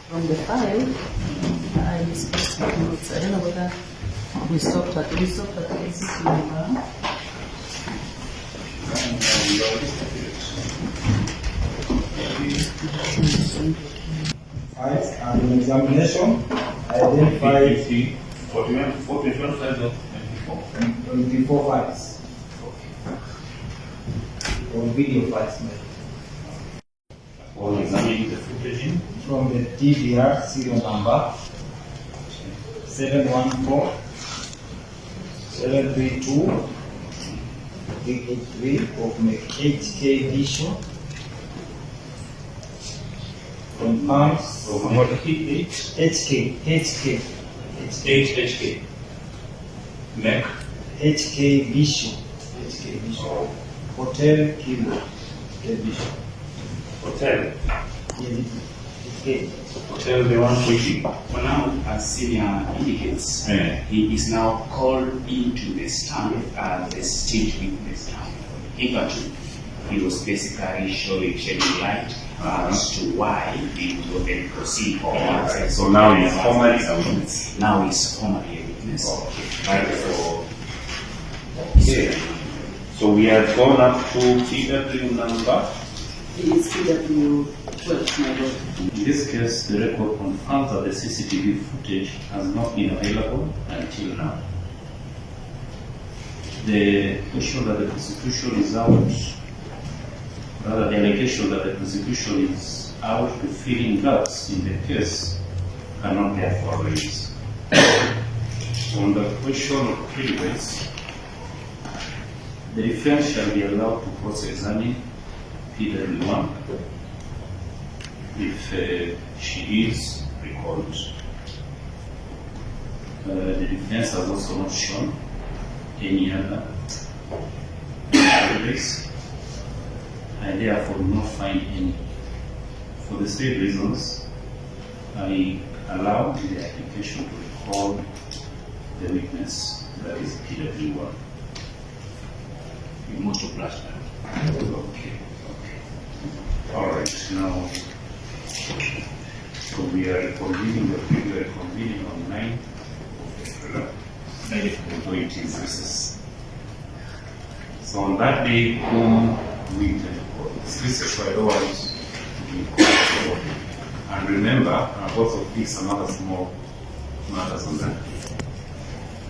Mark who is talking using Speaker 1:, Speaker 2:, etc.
Speaker 1: From the file, I discussed notes. I don't know whether we stopped at exit number.
Speaker 2: And in examination, I identified 24 files. Or video files made.
Speaker 3: Or examining the footage
Speaker 2: From the DVR serial number 714 732 383 of HK Vision confirms
Speaker 3: from what
Speaker 2: HK
Speaker 3: HHK MEC
Speaker 2: HK Vision Hotel Kilo Vision
Speaker 3: Hotel
Speaker 2: HK.
Speaker 3: Hotel the one waiting.
Speaker 4: For now, as senior indicates,
Speaker 3: Yeah.
Speaker 4: he is now called into the stand as the state witness stand. Hitherto, he was basically shedding light as to why he would then proceed.
Speaker 3: So now he's formally a witness.
Speaker 4: Now he's formally a witness. Right for
Speaker 3: So we have gone up to PW number.
Speaker 1: It is PW 12, my lord.
Speaker 3: In this case, the record confirms that the CCTV footage has not been available until now. The question that the prosecution is out, rather the allegation that the prosecution is out to fill in gaps in the case cannot therefore raise. On the question of privilege, the defense shall be allowed to cross-examine PW1 if she is recalled. The defense has also not shown any other evidence. I therefore do not find any. For the state reasons, I allow the application to recall the witness, that is PW1.
Speaker 4: you move to plus.
Speaker 3: Okay. All right. Now, so we are convening on 9 of April 2026. So on that day, whom we this I don't want to be called. And remember, both of these and other small matters on that day.